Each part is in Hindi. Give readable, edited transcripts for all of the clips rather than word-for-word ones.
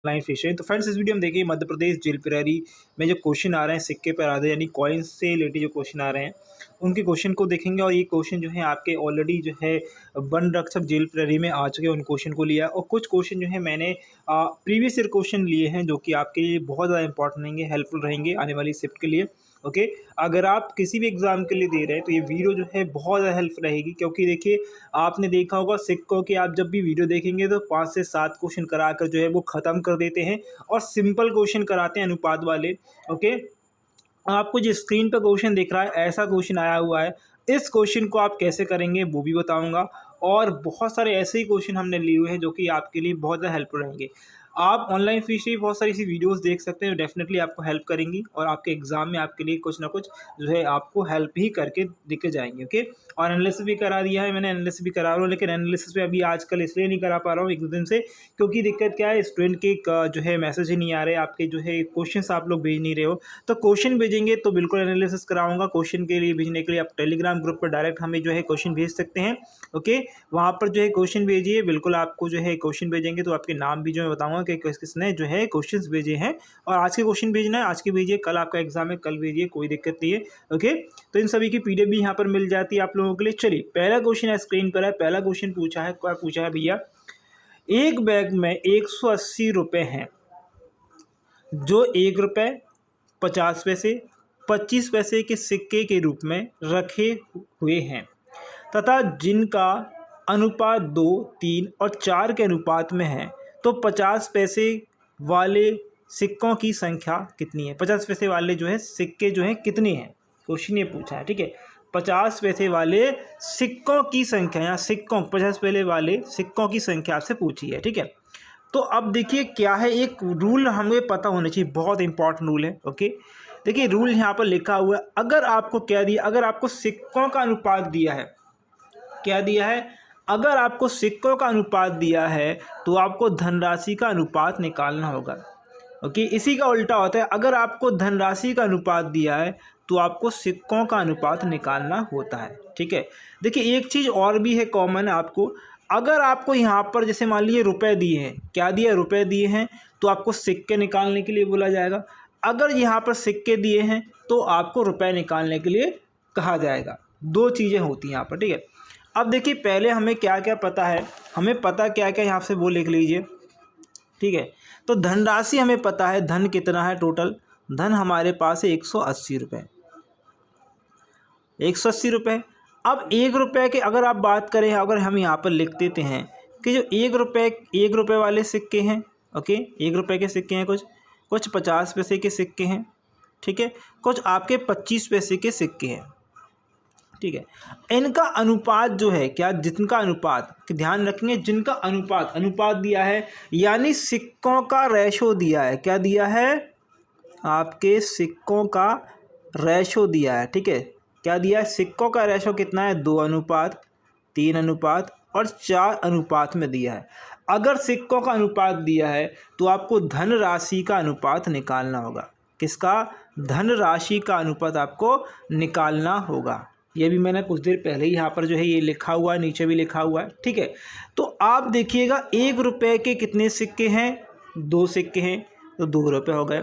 Online fishing. तो फ्रेंड्स, इस वीडियो में देखिए मध्य प्रदेश जेल प्रहरी में जो क्वेश्चन आ रहे हैं सिक्के पर आधे यानी कॉइन्स से रिलेटेड जो क्वेश्चन आ रहे हैं उनके क्वेश्चन को देखेंगे। और ये क्वेश्चन जो है आपके ऑलरेडी जो है वन रक्षक जेल प्रहरी में आ चुके हैं, उन क्वेश्चन को लिया। और कुछ क्वेश्चन जो है मैंने प्रीवियस ईयर क्वेश्चन लिए हैं जो कि आपके लिए बहुत ज़्यादा इंपॉर्टेंट रहेंगे, हेल्पफुल रहेंगे आने वाली शिफ्ट के लिए। ओके, अगर आप किसी भी एग्ज़ाम के लिए दे रहे हैं तो ये वीडियो जो है बहुत ज़्यादा हेल्प रहेगी, क्योंकि देखिए आपने देखा होगा सिक्कों के आप जब भी वीडियो देखेंगे तो 5 से 7 क्वेश्चन कराकर जो है वो ख़त्म कर देते हैं और सिंपल क्वेश्चन कराते हैं अनुपात वाले। ओके, आपको जो स्क्रीन पर क्वेश्चन दिख रहा है ऐसा क्वेश्चन आया हुआ है, इस क्वेश्चन को आप कैसे करेंगे वो भी बताऊंगा। और बहुत सारे ऐसे ही क्वेश्चन हमने लिए हुए हैं जो कि आपके लिए बहुत ज़्यादा हेल्पफुल रहेंगे। आप ऑनलाइन फीस से बहुत सारी ऐसी वीडियोस देख सकते हैं जो डेफिनेटली आपको हेल्प करेंगी और आपके एग्जाम में आपके लिए कुछ ना कुछ जो है आपको हेल्प ही करके दिखे जाएंगे। ओके, और एनालिसिस भी करा दिया है मैंने, एनालिसिस भी करा रहा हूँ, लेकिन एनालिसिस पे अभी आजकल इसलिए नहीं करा पा रहा हूँ एक दो दिन से, क्योंकि दिक्कत क्या है, स्टूडेंट के जो है मैसेज ही नहीं आ रहे, आपके जो है क्वेश्चन आप लोग भेज नहीं रहे हो। तो क्वेश्चन भेजेंगे तो बिल्कुल एनालिसिस कराऊंगा। क्वेश्चन के लिए भेजने के लिए आप टेलीग्राम ग्रुप पर डायरेक्ट हमें जो है क्वेश्चन भेज सकते हैं। ओके, वहाँ पर जो है क्वेश्चन भेजिए, बिल्कुल आपको जो है क्वेश्चन भेजेंगे तो आपके नाम भी जो है बताऊंगा कि किसने जो है क्वेश्चंस भेजे हैं। और आज के क्वेश्चन भेजना है, आज के भेजिए, कल आपका एग्जाम है कल भेजिए, कोई दिक्कत नहीं है। ओके, तो इन सभी की पीडीएफ भी यहाँ पर मिल जाती है आप लोगों के लिए। चलिए, पहला क्वेश्चन है स्क्रीन पर है। पहला क्वेश्चन पूछा है, क्या पूछा है भैया, एक बैग में 180 रुपये हैं जो 1 रुपये 50 पैसे 25 पैसे के सिक्के के रूप में रखे हुए हैं तथा जिनका अनुपात 2, 3 और 4 के अनुपात में है, तो 50 पैसे वाले सिक्कों की संख्या कितनी है? 50 पैसे वाले जो है सिक्के जो हैं कितने हैं, क्वेश्चन ये पूछा है। ठीक है, 50 पैसे वाले सिक्कों की संख्या या 50 पैसे वाले सिक्कों की संख्या आपसे पूछी है। ठीक है, तो अब देखिए क्या है, एक रूल हमें पता होना चाहिए, बहुत इंपॉर्टेंट रूल है। ओके, देखिए रूल यहाँ पर लिखा हुआ है, अगर आपको क्या दिया, अगर आपको सिक्कों का अनुपात दिया है, क्या दिया है, अगर आपको सिक्कों का अनुपात दिया है तो आपको धनराशि का अनुपात निकालना होगा। ओके, इसी का उल्टा होता है, अगर आपको धनराशि का अनुपात दिया है तो आपको सिक्कों का अनुपात निकालना होता है। ठीक है, देखिए एक चीज़ और भी है कॉमन आपको, अगर आपको यहाँ पर जैसे मान लीजिए रुपए दिए हैं, क्या दिया, रुपए दिए हैं, तो आपको सिक्के निकालने के लिए बोला जाएगा। अगर यहाँ पर सिक्के दिए हैं तो आपको रुपए निकालने के लिए कहा जाएगा। दो चीज़ें होती हैं यहाँ पर। ठीक है, अब देखिए पहले हमें क्या क्या पता है, हमें पता क्या क्या यहाँ से वो लिख लीजिए। ठीक है, तो धनराशि हमें पता है, धन कितना है टोटल, धन हमारे पास है 180 रुपये, 180 रुपये। अब 1 रुपये के अगर आप बात करें, अगर हम यहाँ पर लिख देते हैं कि जो 1 रुपये वाले सिक्के हैं, ओके, 1 रुपये के सिक्के हैं, कुछ 50 पैसे के सिक्के हैं, ठीक है, कुछ आपके 25 पैसे के सिक्के हैं। ठीक है, इनका अनुपात जो है, क्या, जिनका अनुपात, ध्यान रखेंगे, जिनका अनुपात दिया है, यानी सिक्कों का रेशो दिया है, क्या दिया है, आपके सिक्कों का रेशो दिया है। ठीक है, क्या दिया है, सिक्कों का रेशो कितना है, 2 अनुपात 3 अनुपात और 4 अनुपात में दिया है। अगर सिक्कों का अनुपात दिया है तो आपको धन राशि का अनुपात निकालना होगा। किसका, धन राशि का अनुपात आपको निकालना होगा। ये भी मैंने कुछ देर पहले ही यहाँ पर जो है ये लिखा हुआ है, नीचे भी लिखा हुआ है। ठीक है, तो आप देखिएगा 1 रुपये के कितने सिक्के हैं, 2 सिक्के हैं, तो 2 रुपये हो गए।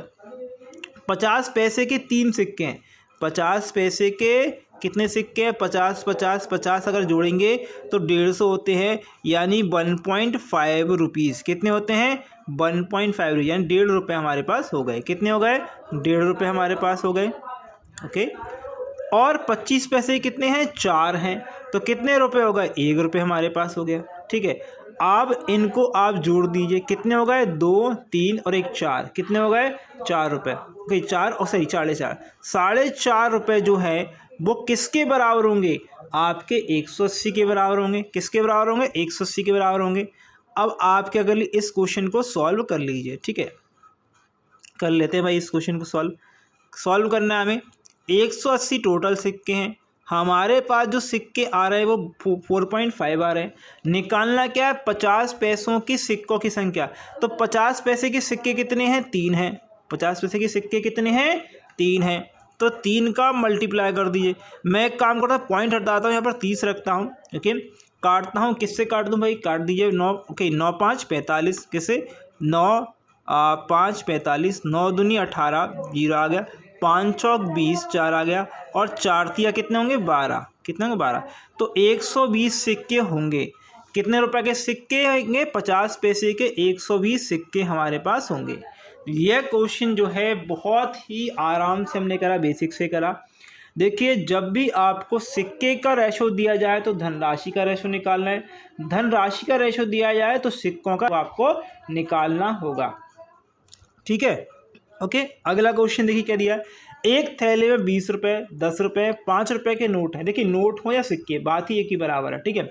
50 पैसे के 3 सिक्के हैं, 50 पैसे के कितने सिक्के हैं, 50 50 50 अगर जोड़ेंगे तो 150 होते हैं, यानी 1.5 रुपीज़ कितने होते हैं, 1.5, यानी 1.5 रुपये हमारे पास हो गए। कितने हो गए, 1.5 रुपये हमारे पास हो गए। ओके, और 25 पैसे कितने हैं, 4 हैं, तो कितने रुपए हो गए, 1 रुपये हमारे पास हो गया। ठीक है, अब इनको आप जोड़ दीजिए, कितने हो गए, 2 3 और 1 4, कितने हो गए, 4 रुपये। ओके, 4 और सही 4.5 रुपये जो है वो किसके बराबर होंगे, आपके 180 के बराबर होंगे। किसके बराबर होंगे, 180 के बराबर होंगे। अब आप क्या कर लीजिए, इस क्वेश्चन को सॉल्व कर लीजिए। ठीक है, कर लेते हैं भाई, इस क्वेश्चन को सॉल्व करना है हमें। 180 टोटल सिक्के हैं, हमारे पास जो सिक्के आ रहे हैं वो 4.5 आ रहे हैं। निकालना क्या है, 50 पैसों की सिक्कों की संख्या। तो 50 पैसे के सिक्के कितने हैं, 3 हैं। 50 पैसे के सिक्के कितने हैं, 3 हैं, तो 3 का मल्टीप्लाई कर दीजिए। मैं एक काम करता हूँ, पॉइंट हटाता हूँ, यहाँ पर 30 रखता हूँ। ओके, काटता हूँ, किससे काट दूँ भाई, काट दीजिए 9। ओके, 9 5 45, किससे, 9 5 45, 9 दूनी 18, 0 आ गया, 5 चौक 20, 4 आ गया, और 4 तिया कितने होंगे 12, कितने होंगे 12। तो 120 सिक्के होंगे। कितने रुपए के सिक्के होंगे? 50 पैसे के 120 सिक्के हमारे पास होंगे। यह क्वेश्चन जो है बहुत ही आराम से हमने करा, बेसिक से करा। देखिए, जब भी आपको सिक्के का रेशो दिया जाए तो धनराशि का रेशो निकालना है, धनराशि का रेशो दिया जाए तो सिक्कों का आपको निकालना होगा। ठीक है, ओके। अगला क्वेश्चन देखिए क्या दिया है। एक थैले में 20 रुपये, 10 रुपये, 5 रुपये के नोट हैं। देखिए, नोट हो या सिक्के, बात ही एक ही बराबर है। ठीक है,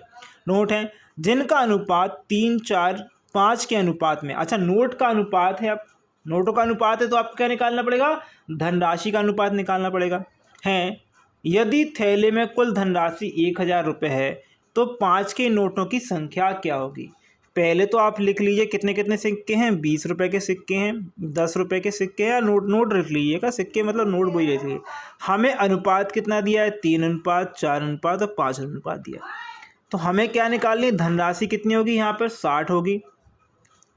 नोट हैं जिनका अनुपात 3, 4, 5 के अनुपात में। अच्छा, नोट का अनुपात है, अब नोटों का अनुपात है तो आपको क्या निकालना पड़ेगा? धनराशि का अनुपात निकालना पड़ेगा। हैं, यदि थैले में कुल धनराशि 1000 रुपये है तो 5 के नोटों की संख्या क्या होगी? पहले तो आप लिख लीजिए कितने कितने सिक्के हैं। 20 रुपये के सिक्के हैं, 10 रुपये के सिक्के हैं, नोट लिख लीजिएगा। सिक्के मतलब नोट बोल लीजिए। हमें अनुपात कितना दिया है? 3 अनुपात, 4 अनुपात और 5 अनुपात दिया। तो हमें क्या निकालनी है? धनराशि कितनी होगी? यहाँ पर 60 होगी,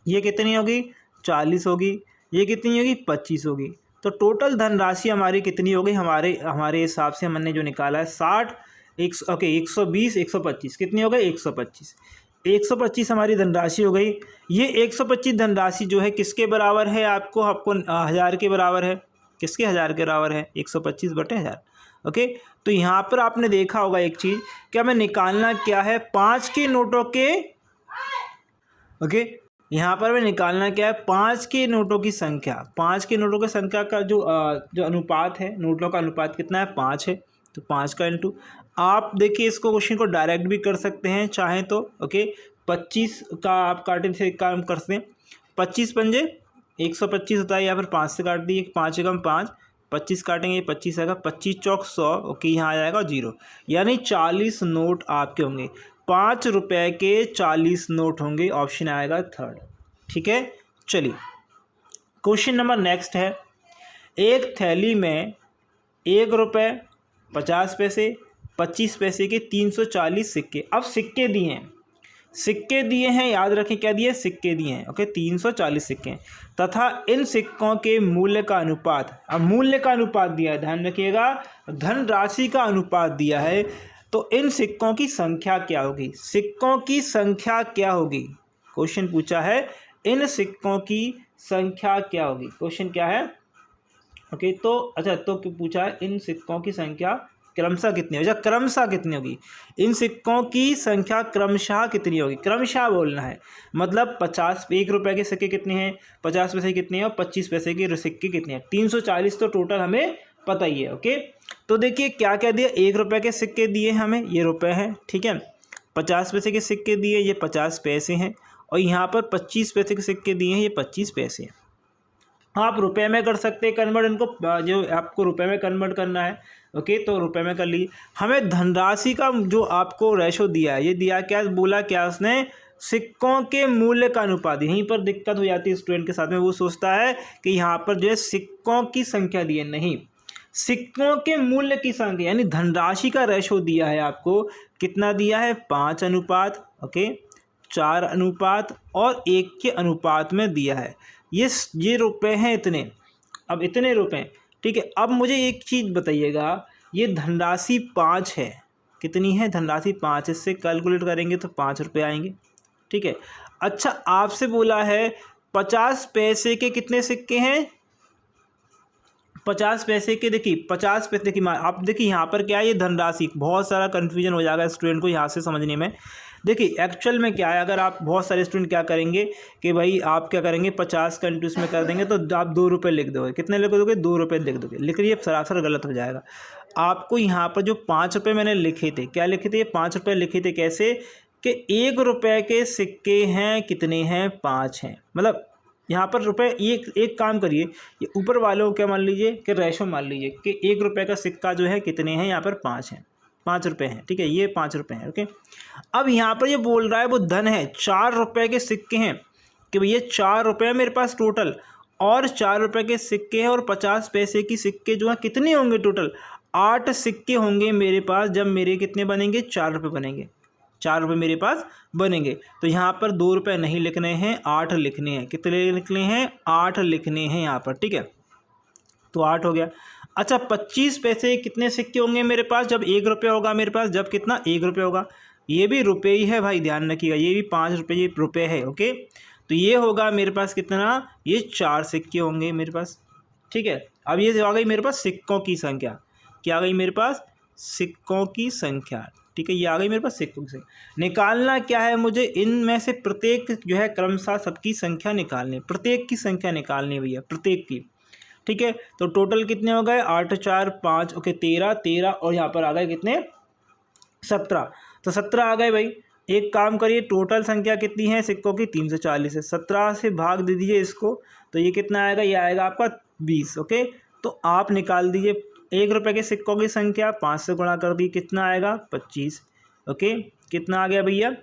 ये कितनी होगी? 40 होगी, ये कितनी होगी? 25 होगी। तो टोटल धनराशि हमारी कितनी होगी? हमारे हिसाब से हमने जो निकाला है 60, 120, 125, कितनी हो गई? 125। 125 हमारी धनराशि हो गई। ये 125 धनराशि जो है किसके बराबर है? आपको 1000 के बराबर है। किसके? 1000 के बराबर है। 125/1000। ओके, तो यहाँ पर आपने देखा होगा एक चीज़, क्या हमें निकालना क्या है? 5 के नोटों के, ओके, यहाँ पर हमें निकालना क्या है? 5 के नोटों की संख्या। 5 के नोटों की संख्या का जो अनुपात है, नोटों का अनुपात कितना है? 5 है। तो 5 का इंटू, आप देखिए इसको क्वेश्चन को डायरेक्ट भी कर सकते हैं चाहें तो। ओके, 25 का आप काटने से काम कर सकते हैं। 25 पंजे 125 होता है, या फिर 5 से काट दिए, 5 एकम 5, 25 काटेंगे 25 आएगा, 25 चौक 100। ओके, यहाँ आ जाएगा 0, यानी 40 नोट आपके होंगे। 5 रुपये के 40 नोट होंगे। ऑप्शन आएगा थर्ड। ठीक है, चलिए क्वेश्चन नंबर नेक्स्ट है। एक थैली में 1 रुपये, 50 पैसे, 25 पैसे के 340 सिक्के। अब सिक्के दिए हैं, सिक्के दिए हैं, याद रखें क्या दिए? सिक्के दिए हैं। ओके, 340 सिक्के तथा इन सिक्कों के मूल्य का अनुपात। अब मूल्य का अनुपात दिया है, ध्यान रखिएगा, धनराशि का अनुपात दिया है। तो इन सिक्कों की संख्या क्या होगी? सिक्कों की संख्या क्या होगी? क्वेश्चन पूछा है, इन सिक्कों की संख्या क्या होगी? क्वेश्चन क्या है? ओके, तो अच्छा, तो पूछा है इन सिक्कों की संख्या क्रमशः कितनी होगी? क्रमशः कितनी होगी? इन सिक्कों की संख्या क्रमशः कितनी होगी? क्रमशः बोलना है, मतलब 1 रुपये के सिक्के कितने हैं, 50 पैसे कितने हैं, और 25 पैसे के सिक्के कितने हैं? 340 तो टोटल हमें पता ही है। ओके, तो देखिए क्या क्या दिया? 1 रुपये के सिक्के दिए हमें, ये रुपये हैं। ठीक है, 50 पैसे के सिक्के दिए, ये 50 पैसे हैं, और यहाँ पर 25 पैसे के सिक्के दिए हैं, ये 25 पैसे हैं। आप रुपए में कर सकते हैं कन्वर्ट, इनको जो आपको रुपए में कन्वर्ट करना है। ओके, तो रुपए में कर लीजिए। हमें धनराशि का जो आपको रेशो दिया है, ये दिया क्या? बोला क्या उसने? सिक्कों के मूल्य का अनुपात। यहीं पर दिक्कत हो जाती है स्टूडेंट के साथ में, वो सोचता है कि यहाँ पर जो है सिक्कों की संख्या दी है, नहीं, सिक्कों के मूल्य की संख्या, यानी धनराशि का रेशो दिया है आपको। कितना दिया है? 5 अनुपात, ओके, 4 अनुपात और 1 के अनुपात में दिया है। ये रुपए हैं इतने। अब इतने रुपए, ठीक है। अब मुझे एक चीज़ बताइएगा, ये धनराशि 5 है, कितनी है? धनराशि 5, इससे कैलकुलेट करेंगे तो 5 रुपये आएंगे। ठीक है, अच्छा, आपसे बोला है 50 पैसे के कितने सिक्के हैं? 50 पैसे के, देखिए 50 पैसे की आप देखिए यहाँ पर क्या है? ये धनराशि, बहुत सारा कन्फ्यूजन हो जाएगा स्टूडेंट को यहाँ से समझने में। देखिए एक्चुअल में क्या है, अगर आप बहुत सारे स्टूडेंट क्या करेंगे कि भाई आप क्या करेंगे, 50 का इंटू इसमें कर देंगे तो आप 2 रुपये लिख दोगे। कितने लिख दोगे? 2 रुपये लिख दोगे। लिख रही है, सरासर गलत हो जाएगा। आपको यहाँ पर जो 5 रुपये मैंने लिखे थे, क्या लिखे थे? ये 5 रुपये लिखे थे। कैसे? कि 1 रुपये के सिक्के हैं, कितने हैं? 5 हैं। मतलब यहाँ पर रुपये, एक काम करिए, ये ऊपर वालों को क्या मान लीजिए कि रेशो मान लीजिए कि 1 रुपये का सिक्का जो है कितने हैं? यहाँ पर 5 हैं, 5 रुपये हैं। ठीक है, ये 5 रुपये हैं। ओके, अब यहाँ पर ये बोल रहा है वो धन है, 4 रुपये के सिक्के हैं, कि भैया 4 रुपये मेरे पास टोटल, और 4 रुपये के सिक्के हैं, और 50 पैसे की सिक्के जो है कितने होंगे टोटल? 8 सिक्के होंगे मेरे पास। जब मेरे कितने बनेंगे? 4 रुपये बनेंगे। 4 रुपये मेरे पास बनेंगे। तो यहाँ पर 2 रुपये नहीं लिखने हैं, 8 लिखने हैं। कितने लिखने हैं? 8 लिखने हैं यहाँ पर, ठीक है। तो 8 हो गया। अच्छा 25 पैसे कितने सिक्के होंगे मेरे पास? जब 1 रुपये होगा मेरे पास, जब कितना? 1 रुपये होगा। ये भी रुपये ही है भाई, ध्यान रखिएगा, ये भी 5 रुपये, ये रुपये है, ओके। तो ये होगा मेरे पास कितना? ये 4 सिक्के होंगे मेरे पास, ठीक है। अब ये आ गई मेरे पास सिक्कों की संख्या। क्या आ गई मेरे पास? सिक्कों की संख्या, ठीक है। ये आ गई मेरे पास सिक्कों की संख्या। निकालना क्या है मुझे? इनमें से प्रत्येक जो है क्रमशः सबकी संख्या निकालनी, प्रत्येक की संख्या निकालनी भैया, प्रत्येक की, ठीक है। तो टोटल कितने हो गए? 8 4 5, ओके 13 और यहाँ पर आ गए कितने? 17। तो 17 आ गए भाई। एक काम करिए, टोटल संख्या कितनी है सिक्कों की? 340 है। 17 से भाग दे दीजिए इसको, तो ये कितना आएगा? ये आएगा आपका 20, ओके। तो आप निकाल दीजिए 1 रुपये के सिक्कों की संख्या, 5 से गुणा कर दी, कितना आएगा? 25, ओके। कितना आ गया भैया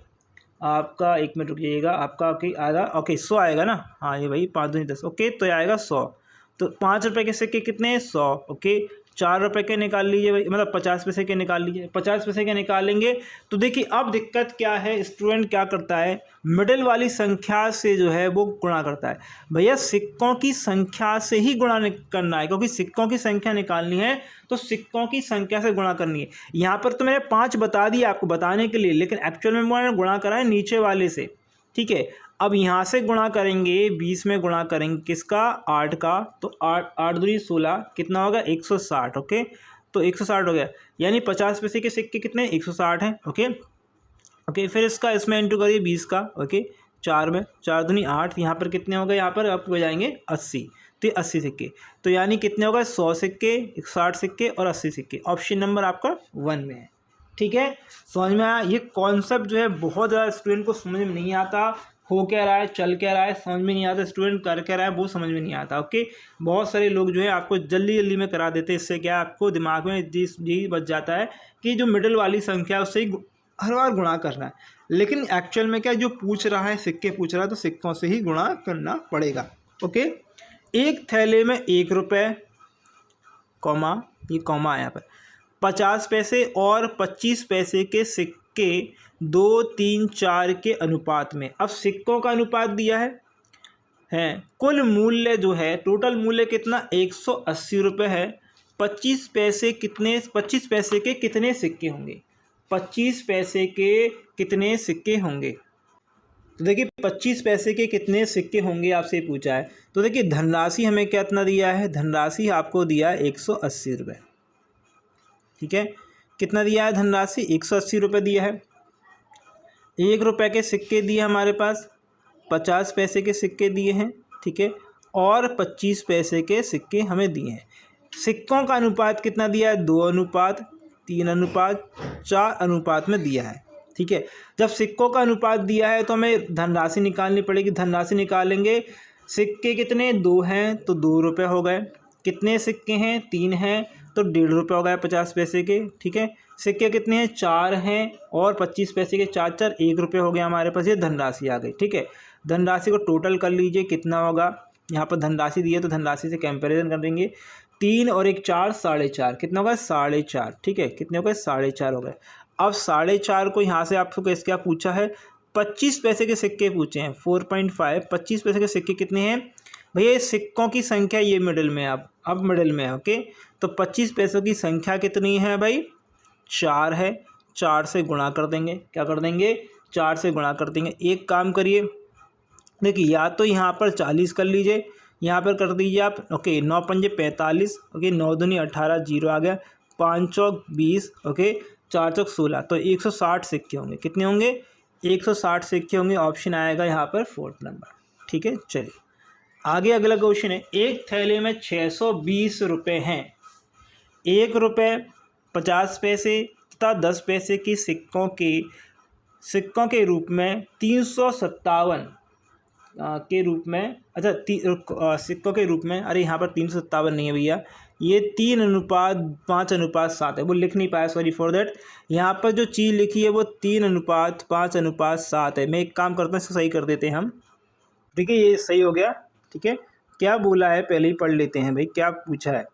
आपका? 1 मिनट रुकिएगा, आपका आएगा, ओके 100 आएगा ना? हाँ ये भाई 5 दूनी 10, ओके। तो ये आएगा 100। तो 5 रुपये के सिक्के कितने? 100, ओके। 4 रुपये के निकाल लीजिए भाई, मतलब 50 पैसे के निकाल लीजिए। 50 पैसे के निकालेंगे तो देखिए अब दिक्कत क्या है, स्टूडेंट क्या करता है, मिडिल वाली संख्या से जो है वो गुणा करता है। भैया सिक्कों की संख्या से ही गुणा करना है, क्योंकि सिक्कों की संख्या निकालनी है तो सिक्कों की संख्या से गुणा करनी है। यहाँ पर तो मैंने 5 बता दिया आपको बताने के लिए, लेकिन एक्चुअल में मैंने गुणा करा है नीचे वाले से, ठीक है। अब यहाँ से गुणा करेंगे, 20 में गुणा करेंगे किसका? 8 का। तो 8 दूनी 16, कितना होगा? 160, ओके। तो 160 हो गया, यानी 50 पैसे के सिक्के कितने? 160 हैं, ओके ओके। फिर इसमें इंटू करिए 20 का, ओके। 4 में 4 दूनी 8, यहाँ पर कितने हो गए? यहाँ पर आपको हो जाएंगे 80। तो 80 सिक्के, तो यानी कितने हो गए? 100 सिक्के, 160 सिक्के और 80 सिक्के। ऑप्शन नंबर आपका 1 में है, ठीक है। समझ में आया? ये कॉन्सेप्ट जो है बहुत ज़्यादा स्टूडेंट को समझ में नहीं आता, हो क्या रहा है, चल क्या रहा है, समझ में नहीं आता, स्टूडेंट कर क्या रहा है वो समझ में नहीं आता, ओके। बहुत सारे लोग जो है आपको जल्दी जल्दी में करा देते हैं, इससे क्या आपको दिमाग में यही बच जाता है कि जो मिडिल वाली संख्या है उससे ही हर बार गुणा करना है। लेकिन एक्चुअल में क्या जो पूछ रहा है, सिक्के पूछ रहा है, तो सिक्कों से ही गुणा करना पड़ेगा, ओके। एक थैले में 1 रुपये, कॉमा, ये कॉमा है यहाँ पर, 50 पैसे और 25 पैसे के सिक्के 2, 3, 4 के अनुपात में। अब सिक्कों का अनुपात दिया है कुल मूल्य जो है, टोटल मूल्य कितना? 180 रुपये है। 25 पैसे कितने? 25 पैसे के कितने सिक्के होंगे? 25 पैसे के कितने सिक्के होंगे? तो देखिए 25 पैसे के कितने सिक्के होंगे आपसे पूछा है। तो देखिए धनराशि हमें कितना दिया है? धनराशि आपको दिया है 180 रुपये, ठीक है। कितना दिया है धनराशि? 180 रुपये दिया है। 1 रुपये के सिक्के दिए हमारे पास, 50 पैसे के सिक्के दिए हैं, ठीक है, और 25 पैसे के सिक्के हमें दिए हैं। सिक्कों का अनुपात कितना दिया है? 2 अनुपात 3 अनुपात 4 अनुपात में दिया है, ठीक है। जब सिक्कों का अनुपात दिया है तो हमें धनराशि निकालनी पड़ेगी। धनराशि निकालेंगे, सिक्के कितने? 2 हैं तो 2 रुपये हो गए। कितने सिक्के हैं? 3 हैं तो 1.5 रुपये हो गए 50 पैसे के, ठीक है। सिक्के कितने हैं? 4 हैं और 25 पैसे के 4 4 1 रुपये हो गया हमारे पास। ये धनराशि आ गई, ठीक है। धनराशि को टोटल कर लीजिए, कितना होगा? यहाँ पर धनराशि दी है तो धनराशि से कंपैरिजन कर देंगे। 3 और 1 4, 4.5, कितना होगा? 4.5, ठीक है। कितने हो गए? 4.5 हो गए। अब 4.5 को यहाँ से आपको कैसे क्या पूछा है? 25 पैसे के सिक्के पूछे हैं, 4.5। 25 पैसे के सिक्के कितने हैं भैया? ये सिक्कों की संख्या ये मिडिल में है, अब मिडिल में है, ओके। तो 25 पैसों की संख्या कितनी है भाई? 4 है। 4 से गुणा कर देंगे, क्या कर देंगे? 4 से गुणा कर देंगे। एक काम करिए, देखिए या तो यहाँ पर 40 कर लीजिए, यहाँ पर कर दीजिए आप, ओके। 9 पंजे 45, ओके। 9 दूनी 18, 0 आ गया। 5 चौक 20, ओके। 4 चौक 16, तो 160 सिक्के होंगे। कितने होंगे? 160 सिक्के होंगे। ऑप्शन आएगा यहाँ पर 4th नंबर, ठीक है। चलिए आगे अगला क्वेश्चन है। एक थैले में 620 रुपये हैं। 1 रुपये 50 पैसे तथा 10 पैसे की सिक्कों के रूप में 357 के रूप में, अच्छा सिक्कों के रूप में, अरे यहाँ पर 357 नहीं है भैया, ये 3:5:7 है, वो लिख नहीं पाया, सॉरी फॉर देट। यहाँ पर जो चीज़ लिखी है वो 3:5:7 है। मैं एक काम करता हूँ, इसको सही कर देते हैं हम, ठीक है। ये सही हो गया, ठीक है। क्या बोला है पहले ही पढ़ लेते हैं भाई, क्या पूछा है।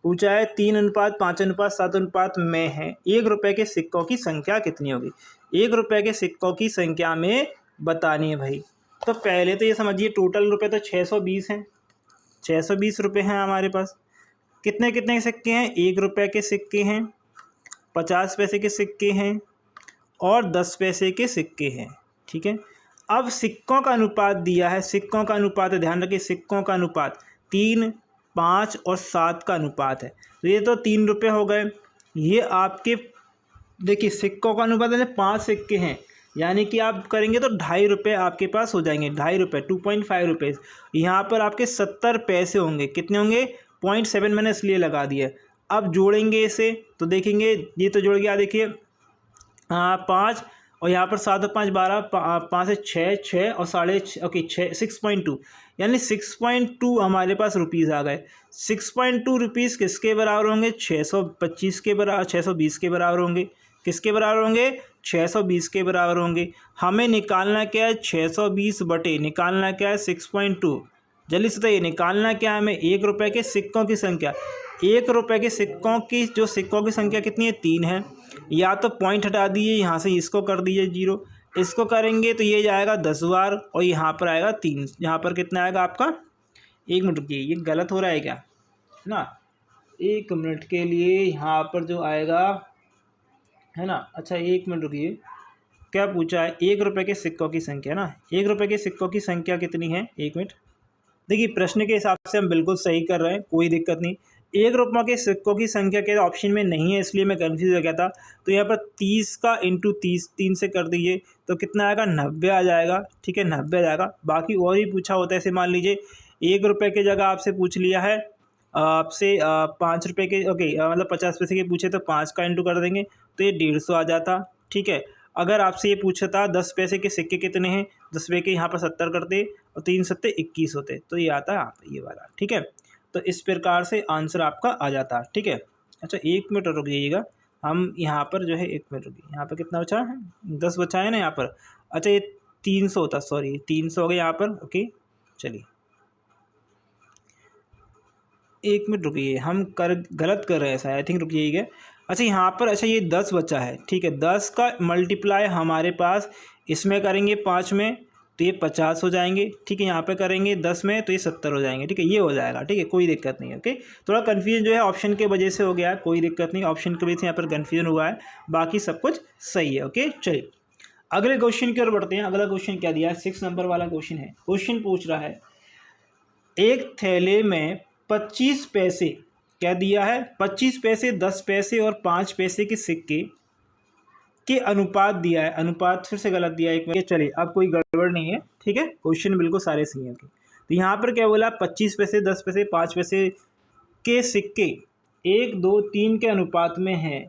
पूछा है 3:5, 5:7, 7 में है, 1 रुपये के सिक्कों की संख्या कितनी होगी। 1 रुपये के सिक्कों की संख्या में बतानी है भाई। तो पहले तो ये समझिए टोटल रुपये तो 620 हैं, 620 रुपये हैं हमारे पास। कितने कितने सिक्के हैं, 1 रुपये के सिक्के हैं, 50 पैसे के सिक्के हैं और 10 पैसे के सिक्के हैं, ठीक है। अब सिक्कों का अनुपात दिया है, सिक्कों का अनुपात है, ध्यान रखिए सिक्कों का अनुपात 3, 5 और 7 का अनुपात है। तो ये तो 3 रुपये हो गए। ये आपके देखिए सिक्कों का अनुपात है, 5 सिक्के हैं, यानी कि आप करेंगे तो 2.5 रुपये आपके पास हो जाएंगे, 2.5 रुपये, 2.5 रुपीज़। यहाँ पर आपके 70 पैसे होंगे, कितने होंगे, 0.7 मैंने इसलिए लगा दिया। अब जोड़ेंगे इसे तो देखेंगे ये तो जुड़ गया, देखिए 5 और यहाँ पर 7 और 5 12, 5 से 6, 6 और 6.5, ओके 6.2, यानी 6.2 हमारे पास रुपीज़ आ गए। 6.2 रुपीज़ किसके बराबर होंगे, 625 के बराबर, 620 के बराबर होंगे। किसके बराबर होंगे, 620 के बराबर होंगे। हमें निकालना क्या है, 620 बटे निकालना क्या है 6.2। जल्दी से बताइए निकालना क्या है हमें, 1 रुपये के सिक्कों की संख्या। 1 रुपये के सिक्कों की जो सिक्कों की संख्या कितनी है, 3 है। या तो पॉइंट हटा दीजिए, यहाँ से इसको कर दीजिए 0, इसको करेंगे तो ये जाएगा 10 बार और यहाँ पर आएगा 3। यहाँ पर कितना आएगा आपका, 1 मिनट रुकिए, ये गलत हो रहा है क्या, है ना, 1 मिनट के लिए यहाँ पर जो आएगा है ना, अच्छा 1 मिनट रुकिए, क्या पूछा है, 1 रुपये के सिक्कों की संख्या ना, 1 रुपये के सिक्कों की संख्या कितनी है, 1 मिनट। देखिए प्रश्न के हिसाब से हम बिल्कुल सही कर रहे हैं, कोई दिक्कत नहीं। 1 रुपये के सिक्कों की संख्या के ऑप्शन में नहीं है, इसलिए मैं कंफ्यूज हो गया था। तो यहाँ पर 30 का इंटू 30 3 से कर दीजिए तो कितना आएगा, 90 आ जाएगा, ठीक है 90 आ जाएगा। बाकी और ही पूछा होता है, ऐसे मान लीजिए 1 रुपये की जगह आपसे पूछ लिया है आपसे 5 रुपये के, ओके मतलब 50 पैसे के पूछे तो 5 का इंटू कर देंगे तो ये 150 आ जाता, ठीक है। अगर आपसे ये पूछा था 10 पैसे के सिक्के कितने हैं, 10 रुपये के यहाँ पर 70 करते और 3 7 21 होते, तो ये आता है आप ये वाला, ठीक है। तो इस प्रकार से आंसर आपका आ जाता है, ठीक है। अच्छा 1 मिनट रुक जाइएगा, हम यहाँ पर जो है 1 मिनट रुकिए, यहाँ पर कितना बचा है, 10 बचा है ना यहाँ पर। अच्छा ये 300 होता, सॉरी 300 हो गया यहाँ पर, ओके चलिए 1 मिनट रुकिए, हम गलत कर रहे हैं शायद, आई थिंक रुकिएगा। अच्छा यहाँ पर, अच्छा ये 10 बचा है, ठीक है, 10 का मल्टीप्लाई हमारे पास इसमें करेंगे 5 में तो ये 50 हो जाएंगे, ठीक है। यहाँ पे करेंगे 10 में तो ये 70 हो जाएंगे, ठीक है, ये हो जाएगा, ठीक है, कोई दिक्कत नहीं है, ओके। थोड़ा कन्फ्यूजन जो है ऑप्शन के वजह से हो गया है, कोई दिक्कत नहीं, ऑप्शन की वजह से यहाँ पर कन्फ्यूजन हुआ है, बाकी सब कुछ सही है, ओके। चलिए अगले क्वेश्चन की ओर बढ़ते हैं। अगला क्वेश्चन क्या दिया है, 6 नंबर वाला क्वेश्चन है। क्वेश्चन पूछ रहा है एक थैले में 25 पैसे, क्या दिया है, 25 पैसे, 10 पैसे और 5 पैसे के सिक्के के अनुपात दिया है। अनुपात फिर से गलत दिया है एक बार, चलिए अब कोई गड़बड़ नहीं है, ठीक है, क्वेश्चन बिल्कुल सारे सही हैं। तो यहाँ पर क्या बोला, 25 पैसे, 10 पैसे, 5 पैसे के सिक्के 1, 2, 3 के अनुपात में हैं।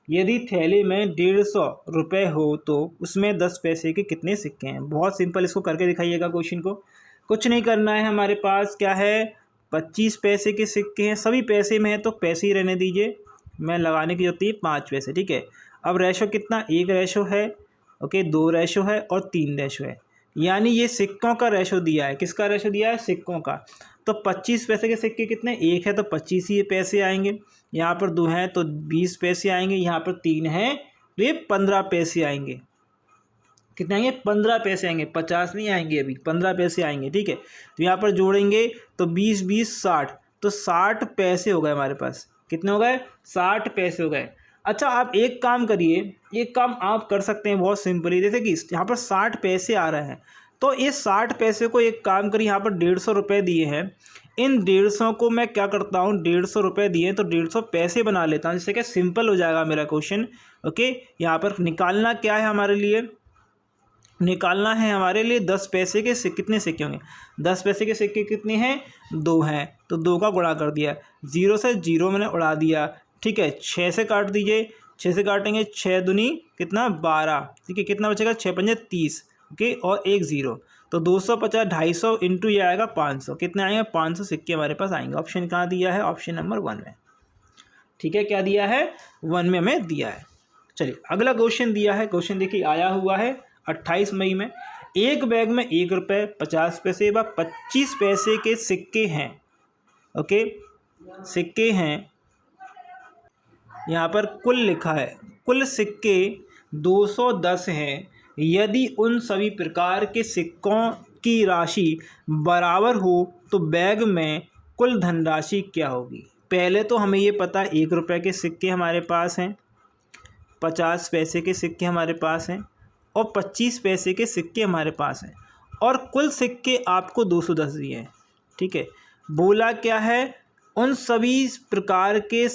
यदि थैले में 150 रुपये हो तो उसमें 10 पैसे के कितने सिक्के हैं। बहुत सिंपल, इसको करके दिखाइएगा क्वेश्चन को, कुछ नहीं करना है। हमारे पास क्या है, 25 पैसे के सिक्के हैं, सभी पैसे में है तो पैसे ही रहने दीजिए, मैं लगाने की जरूरत है 5 पैसे, ठीक है। अब रेशो कितना, 1 रेशो है, ओके 2 रेशो है और 3 रेशो है, यानी ये सिक्कों का रेशो दिया है। किसका रेशो दिया है, सिक्कों का। तो 25 पैसे के सिक्के कितने, 1 है तो 25 ही पैसे आएंगे, यहाँ पर 2 हैं तो 20 पैसे आएंगे, यहाँ पर 3 हैं तो ये 15 पैसे आएंगे। कितने आएंगे, 15 पैसे आएंगे, 50 नहीं आएंगे, अभी 15 पैसे आएंगे, ठीक है। तो यहाँ पर जोड़ेंगे तो 20 20 60, तो 60 पैसे हो गए हमारे पास। कितने हो गए, 60 पैसे हो गए। अच्छा आप एक काम करिए, एक काम आप कर सकते हैं बहुत सिंपली, जैसे कि यहाँ पर 60 पैसे आ रहे हैं तो ये 60 पैसे को एक काम करिए, यहाँ पर 150 रुपये दिए हैं, इन 150 को मैं क्या करता हूँ, 150 रुपये दिए तो 150 पैसे बना लेता हूँ, जिससे क्या सिंपल हो जाएगा मेरा क्वेश्चन, ओके। यहाँ पर निकालना क्या है हमारे लिए, निकालना है हमारे लिए 10 पैसे के कितने सिक्के होंगे। 10 पैसे के सिक्के कितने हैं, 2 हैं, तो 2 का गुणा कर दिया, 0 से 0 मैंने उड़ा दिया, ठीक है। 6 से काट दीजिए, 6 से काटेंगे 6 दूनी कितना 12, ठीक है, कितना बचेगा 6 पंजे 30, ओके, और 1 0, तो 250, 250 इंटू ये आएगा 500, कितने आएंगे 500 सिक्के हमारे पास आएंगे। ऑप्शन कहाँ दिया है, ऑप्शन नंबर 1 में, ठीक है, क्या दिया है 1 में हमें दिया है। चलिए अगला क्वेश्चन दिया है, क्वेश्चन देखिए आया हुआ है 28 मई में। एक बैग में 1 रुपये 50 पैसे व 25 पैसे के सिक्के हैं, ओके सिक्के हैं, यहाँ पर कुल लिखा है, कुल सिक्के 210 हैं। यदि उन सभी प्रकार के सिक्कों की राशि बराबर हो तो बैग में कुल धनराशि क्या होगी। पहले तो हमें ये पता है 1 रुपये के सिक्के हमारे पास हैं, 50 पैसे के सिक्के हमारे पास हैं और 25 पैसे के सिक्के हमारे पास हैं, और कुल सिक्के आपको 210 दिए हैं। ठीक है, बोला क्या है, उन सभी प्रकार के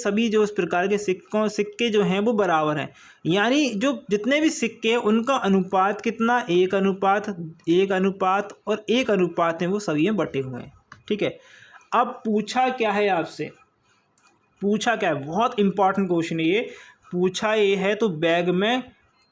सिक्के जो हैं वो बराबर हैं, यानी जो जितने भी सिक्के हैं उनका अनुपात कितना, 1 अनुपात 1 अनुपात और 1 अनुपात हैं, वो सभी में बटे हुए हैं। ठीक है, अब पूछा क्या है आपसे, पूछा क्या है, बहुत इंपॉर्टेंट क्वेश्चन है ये। पूछा ये है तो बैग में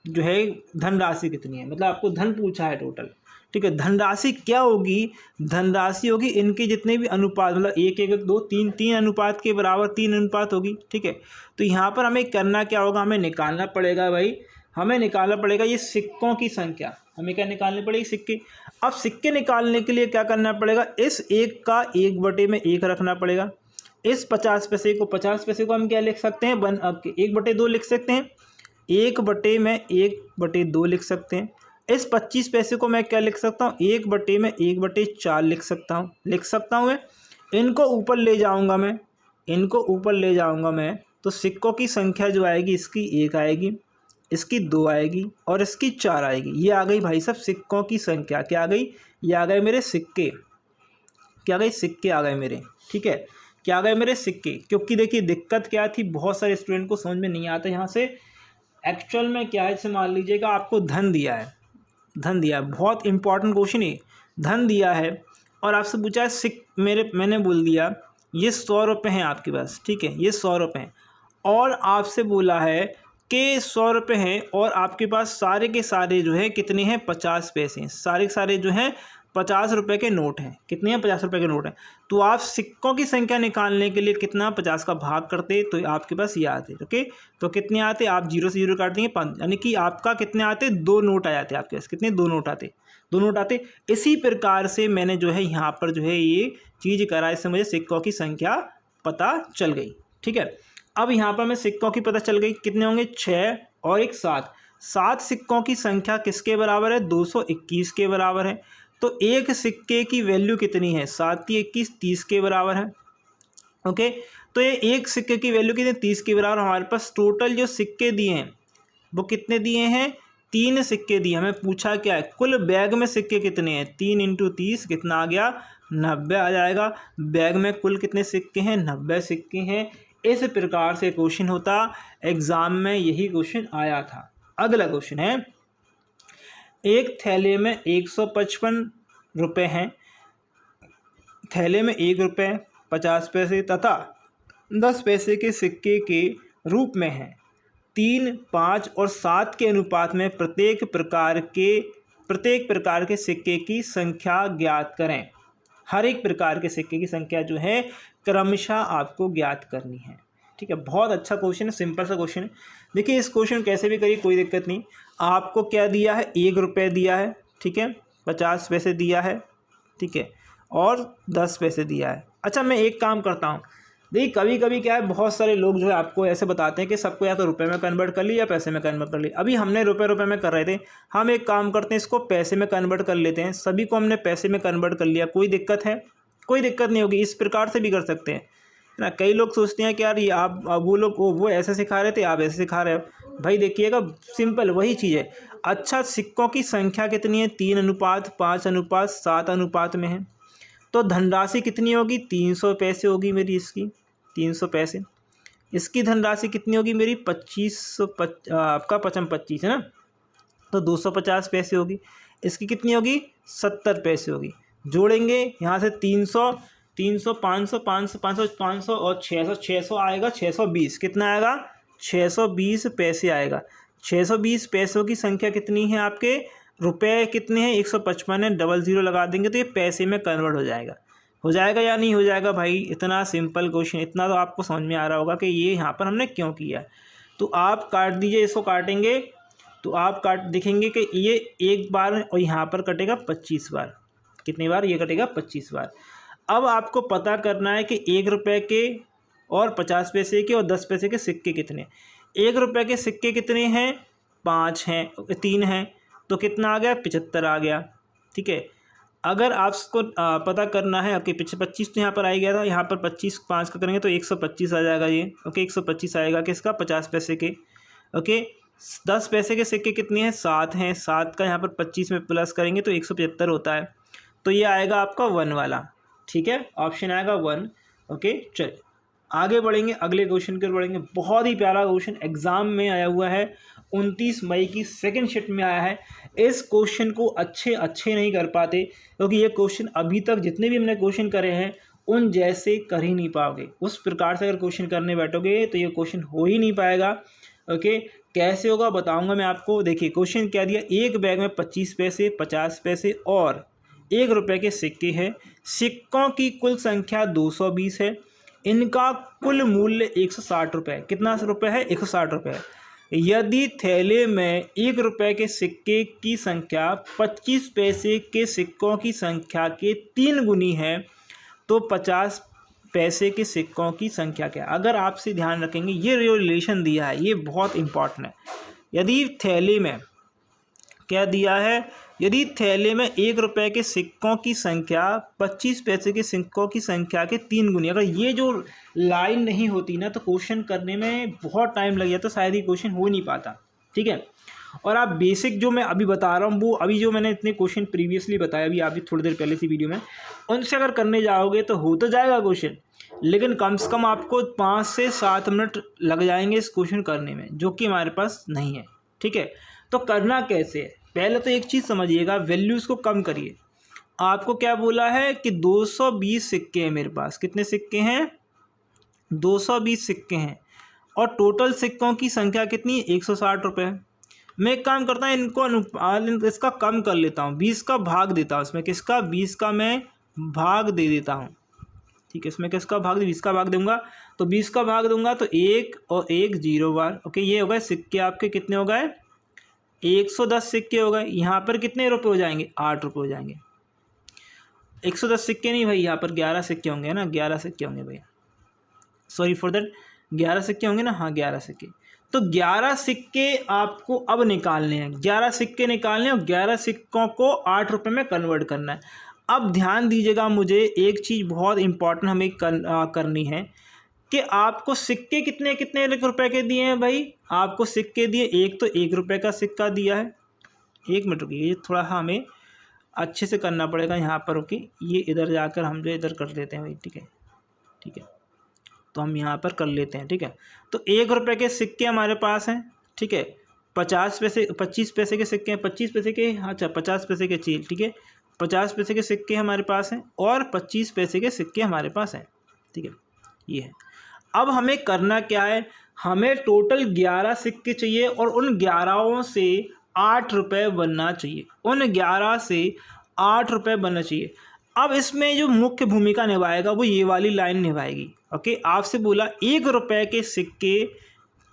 जो है धनराशि कितनी है, मतलब आपको धन पूछा है टोटल। ठीक है, धनराशि क्या होगी, धनराशि होगी इनके जितने भी अनुपात, मतलब 1 1 2 3 3 अनुपात के बराबर 3 अनुपात होगी। ठीक है, तो यहाँ पर हमें करना क्या होगा, हमें निकालना पड़ेगा भाई, हमें निकालना पड़ेगा ये सिक्कों की संख्या। हमें क्या निकालनी पड़ेगी, सिक्के। अब सिक्के निकालने के लिए क्या करना पड़ेगा, इस 1 का 1/1 रखना पड़ेगा। इस 50 पैसे को हम क्या लिख सकते हैं, 1/2 लिख सकते हैं, 1/2 लिख सकते हैं। इस 25 पैसे को मैं क्या लिख सकता हूँ, 1/4 लिख सकता हूँ मैं। इनको ऊपर ले जाऊँगा मैं, तो सिक्कों की संख्या जो आएगी, इसकी 1 आएगी, इसकी 2 आएगी और इसकी 4 आएगी। ये आ गई भाई साहब सिक्कों की संख्या। क्या आ गई, ये आ गए मेरे सिक्के, क्या आ गए, सिक्के आ गए मेरे। ठीक है, क्या आ गए मेरे सिक्के। क्योंकि देखिए दिक्कत क्या थी, बहुत सारे स्टूडेंट को समझ में नहीं आता यहाँ से एक्चुअल में क्या है। जैसे मान लीजिएगा आपको धन दिया है, बहुत इंपॉर्टेंट क्वेश्चन है, धन दिया है और आपसे पूछा है मैंने बोल दिया ये 100 रुपये हैं आपके पास। ठीक है, ये 100 रुपये हैं और आपसे बोला है कि 100 रुपये हैं और आपके पास सारे के सारे जो है कितने हैं, 50 पैसे हैं, सारे के सारे जो हैं 50 रुपये के नोट हैं। कितने हैं, 50 रुपये के नोट हैं। तो आप सिक्कों की संख्या निकालने के लिए कितना, 50 का भाग करते तो आपके पास ये आते। ओके, तो कितने आते, आप 0 से 0 काट देंगे 5, यानी कि आपका कितने आते, 2 नोट आ जाते आपके पास। कितने, 2 नोट आते। इसी प्रकार से मैंने जो है यहाँ पर जो है ये चीज़ करा, इससे मुझे सिक्कों की संख्या पता चल गई। ठीक है, अब यहाँ पर मैं सिक्कों की पता चल गई, कितने होंगे, 6 और 1 7। 7 सिक्कों की संख्या किसके बराबर है, 221 के बराबर है। तो एक सिक्के की वैल्यू कितनी है, 7 × 21 30 के बराबर है। ओके, तो ये एक सिक्के की वैल्यू कितनी, 30 के बराबर। हमारे पास टोटल जो सिक्के दिए हैं वो कितने दिए हैं, 3 सिक्के दिए। हमें पूछा क्या है, कुल बैग में सिक्के कितने हैं, 3 × 30 कितना आ गया, 90 आ जाएगा। बैग में कुल कितने सिक्के हैं, 90 सिक्के हैं। इस प्रकार से क्वेश्चन होता, एग्जाम में यही क्वेश्चन आया था। अगला क्वेश्चन है, एक थैले में 155 रुपये हैं, थैले में 1 रुपये 50 पैसे तथा 10 पैसे के सिक्के के रूप में हैं। 3, 5 और 7 के अनुपात में प्रत्येक प्रकार के सिक्के की संख्या ज्ञात करें। हर एक प्रकार के सिक्के की संख्या जो है क्रमशः आपको ज्ञात करनी है। ठीक है, बहुत अच्छा क्वेश्चन है, सिंपल सा क्वेश्चन है। देखिए इस क्वेश्चन कैसे भी करिए कोई दिक्कत नहीं। आपको क्या दिया है, 1 रुपये दिया है, ठीक है, 50 पैसे दिया है, ठीक है, और 10 पैसे दिया है। अच्छा मैं एक काम करता हूँ, देखिए कभी कभी क्या है, बहुत सारे लोग जो है आपको ऐसे बताते हैं कि सबको या तो रुपए में कन्वर्ट कर ली या पैसे में कन्वर्ट कर ली। अभी हमने रुपए में कर रहे थे, हम एक काम करते हैं, इसको पैसे में कन्वर्ट कर लेते हैं। सभी को हमने पैसे में कन्वर्ट कर लिया, कोई दिक्कत है, कोई दिक्कत नहीं होगी। इस प्रकार से भी कर सकते हैं ना। कई लोग सोचते हैं कि यार ये आप वो ऐसे सिखा रहे थे, आप ऐसे सिखा रहे हो। भाई देखिएगा सिंपल वही चीज़ है। अच्छा सिक्कों की संख्या कितनी है, 3 अनुपात 5 अनुपात 7 अनुपात में है। तो धनराशि कितनी होगी, 300 पैसे होगी मेरी, इसकी 300 पैसे। इसकी धनराशि कितनी होगी मेरी, 25 आपका 55 है ना, तो 250 पैसे होगी। इसकी कितनी होगी, 70 पैसे होगी। जोड़ेंगे यहाँ से 300 300 500 500 500 500 और 600 600 आएगा, 620 कितना आएगा, 620 पैसे आएगा। 620 पैसों की संख्या कितनी है आपके, रुपए कितने हैं, 155 है, 00 लगा देंगे तो ये पैसे में कन्वर्ट हो जाएगा या नहीं हो जाएगा। भाई इतना सिंपल क्वेश्चन, इतना तो आपको समझ में आ रहा होगा कि ये यहाँ पर हमने क्यों किया। तो आप काट दीजिए, इसको काटेंगे तो आप देखेंगे कि ये एक बार और यहाँ पर कटेगा 25 बार। कितनी बार, ये कटेगा 25 बार। अब आपको पता करना है कि 1 रुपये के और 50 पैसे के और 10 पैसे के सिक्के कितने। 1 रुपये के सिक्के कितने हैं, 5 हैं, 3 हैं, तो कितना आ गया, 75 आ गया। ठीक है, अगर आपको पता करना है, आपके पीछे 25 तो यहाँ पर आ गया था, यहाँ पर 25 5 का करेंगे तो 125 आ जाएगा ये। ओके, 125 आएगा किसका, 50 पैसे के। ओके, 10 पैसे के सिक्के कितने हैं, 7 हैं, 7 का यहाँ पर 25 में प्लस करेंगे तो 175 होता है, तो ये आएगा आपका 1 वाला। ठीक है, ऑप्शन आएगा 1। ओके, चलिए आगे बढ़ेंगे, अगले क्वेश्चन की ओर बढ़ेंगे। बहुत ही प्यारा क्वेश्चन एग्जाम में आया हुआ है, 29 मई की सेकंड शिफ्ट में आया है। इस क्वेश्चन को अच्छे नहीं कर पाते, क्योंकि ये क्वेश्चन अभी तक जितने भी हमने क्वेश्चन करे हैं उन जैसे कर ही नहीं पाओगे। उस प्रकार से अगर क्वेश्चन करने बैठोगे तो ये क्वेश्चन हो ही नहीं पाएगा। ओके, कैसे होगा बताऊंगा मैं आपको। देखिए क्वेश्चन क्या दिया, एक बैग में 25 पैसे, 50 पैसे और 1 रुपये के सिक्के हैं। सिक्कों की कुल संख्या 220 है। इनका कुल मूल्य 160 रुपये, कितना रुपये है, 160 रुपये। यदि थैले में 1 रुपये के सिक्के की संख्या 25 पैसे के सिक्कों की संख्या के 3 गुनी है तो 50 पैसे के सिक्कों की संख्या क्या है। अगर आपसे ध्यान रखेंगे, ये जो रिलेशन दिया है ये बहुत इंपॉर्टेंट है। यदि थैले में क्या दिया है, यदि थैले में 1 रुपये के सिक्कों की संख्या 25 पैसे के सिक्कों की संख्या के 3 गुनी, अगर ये जो लाइन नहीं होती ना तो क्वेश्चन करने में बहुत टाइम लग जाता, शायद ये क्वेश्चन हो नहीं पाता। ठीक है, और आप बेसिक जो मैं अभी बता रहा हूँ वो अभी जो मैंने इतने क्वेश्चन प्रीवियसली बताया अभी आप भी थोड़ी देर पहले सी वीडियो में, उनसे अगर करने जाओगे तो हो तो जाएगा क्वेश्चन, लेकिन कम से कम आपको 5 से 7 मिनट लग जाएंगे इस क्वेश्चन करने में, जो कि हमारे पास नहीं है। ठीक है, तो करना कैसे है, पहले तो एक चीज़ समझिएगा, वैल्यूज़ को कम करिए। आपको क्या बोला है कि 220 सिक्के हैं मेरे पास, कितने सिक्के हैं, 220 सिक्के हैं, और टोटल सिक्कों की संख्या कितनी है, 160 रुपये। मैं एक काम करता हूँ, इनको इसका कम कर लेता हूँ, 20 का भाग देता हूँ इसमें, किसका, 20 का मैं भाग दे देता हूँ। ठीक है, इसमें किसका भाग, 20 का भाग दूंगा, तो 20 का भाग दूंगा तो 1 और 1 0 बार। ओके, ये हो गए सिक्के आपके, कितने हो गए, 110 सिक्के हो गए। यहाँ पर कितने रुपए हो जाएंगे, 8 रुपये हो जाएंगे। 110 सिक्के नहीं भाई, यहाँ पर 11 सिक्के होंगे ना, 11 सिक्के होंगे भैया, सॉरी फॉर दैट, 11 सिक्के होंगे ना, हाँ 11 सिक्के। तो 11 सिक्के आपको अब निकालने हैं, 11 सिक्के निकालने हैं और 11 सिक्कों को 8 रुपये में कन्वर्ट करना है। अब ध्यान दीजिएगा, मुझे एक चीज़ बहुत इंपॉर्टेंट हमें करनी है कि आपको सिक्के कितने कितने रुपए के दिए हैं भाई, आपको सिक्के दिए, एक तो 1 रुपये का सिक्का दिया है। एक मिनट रुकिए, ये थोड़ा हमें अच्छे से करना पड़ेगा यहाँ पर। ओके, ये इधर जाकर हम जो इधर कर लेते हैं भाई। ठीक है, ठीक है, तो हम यहाँ पर कर लेते हैं। ठीक है, तो 1 रुपये के सिक्के हमारे पास हैं। ठीक है, 50 पैसे 25 पैसे के सिक्के हैं, 25 पैसे के, अच्छा 50 पैसे के चील। ठीक है, 50 पैसे के सिक्के हमारे पास हैं और 25 पैसे के सिक्के हमारे पास हैं। ठीक है, ये है। अब हमें करना क्या है, हमें टोटल 11 सिक्के चाहिए और उन 11 से 8 रुपये बनना चाहिए, उन 11 से 8 रुपये बनना चाहिए। अब इसमें जो मुख्य भूमिका निभाएगा वो ये वाली लाइन निभाएगी। ओके, आपसे बोला 1 रुपये के सिक्के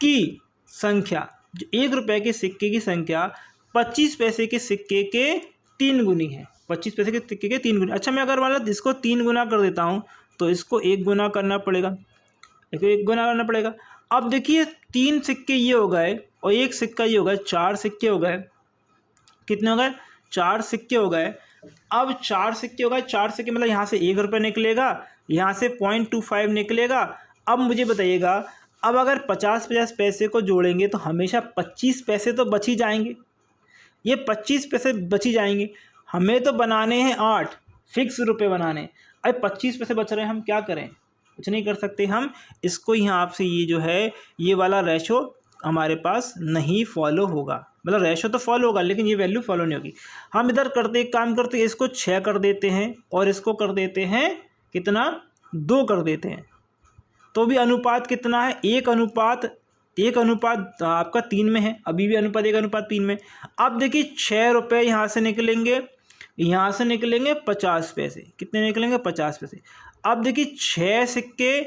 की संख्या, 1 रुपये के सिक्के की संख्या 25 पैसे के सिक्के के 3 गुनी है, 25 पैसे के सिक्के के 3 गुनी। अच्छा, मैं अगर मान लो इसको 3 गुना कर देता हूँ तो इसको 1 गुना करना पड़ेगा, इसको 1 गुना करना पड़ेगा। अब देखिए 3 सिक्के ये हो गए और 1 सिक्का ये हो गए, 4 सिक्के हो गए। कितने हो गए, 4 सिक्के हो गए। अब 4 सिक्के हो गए, 4 सिक्के मतलब यहाँ से 1 रुपये निकलेगा, यहाँ से 0.25 निकलेगा। अब मुझे बताइएगा, अब अगर 50 पैसे को जोड़ेंगे तो हमेशा 25 पैसे तो बच ही जाएंगे, ये 25 पैसे बच ही जाएंगे। हमें तो बनाने हैं 8 फिक्स रुपये बनाने, अब 25 पैसे बच रहे हैं, हम क्या करें, कुछ नहीं कर सकते हम। इसको यहाँ से ये जो है ये वाला रेशो हमारे पास नहीं फॉलो होगा, मतलब रेशो तो फॉलो होगा लेकिन ये वैल्यू फॉलो नहीं होगी। हम इधर करते एक काम करते, इसको 6 कर देते हैं और इसको कर देते हैं कितना, 2 कर देते हैं, तो भी अनुपात कितना है, 1 अनुपात आपका 3 में है, अभी भी अनुपात 1 अनुपात 3 में। अब देखिए 6 रुपये यहाँ से निकलेंगे, यहाँ से निकलेंगे 50 पैसे, कितने निकलेंगे, 50 पैसे। अब देखिए 6 सिक्के,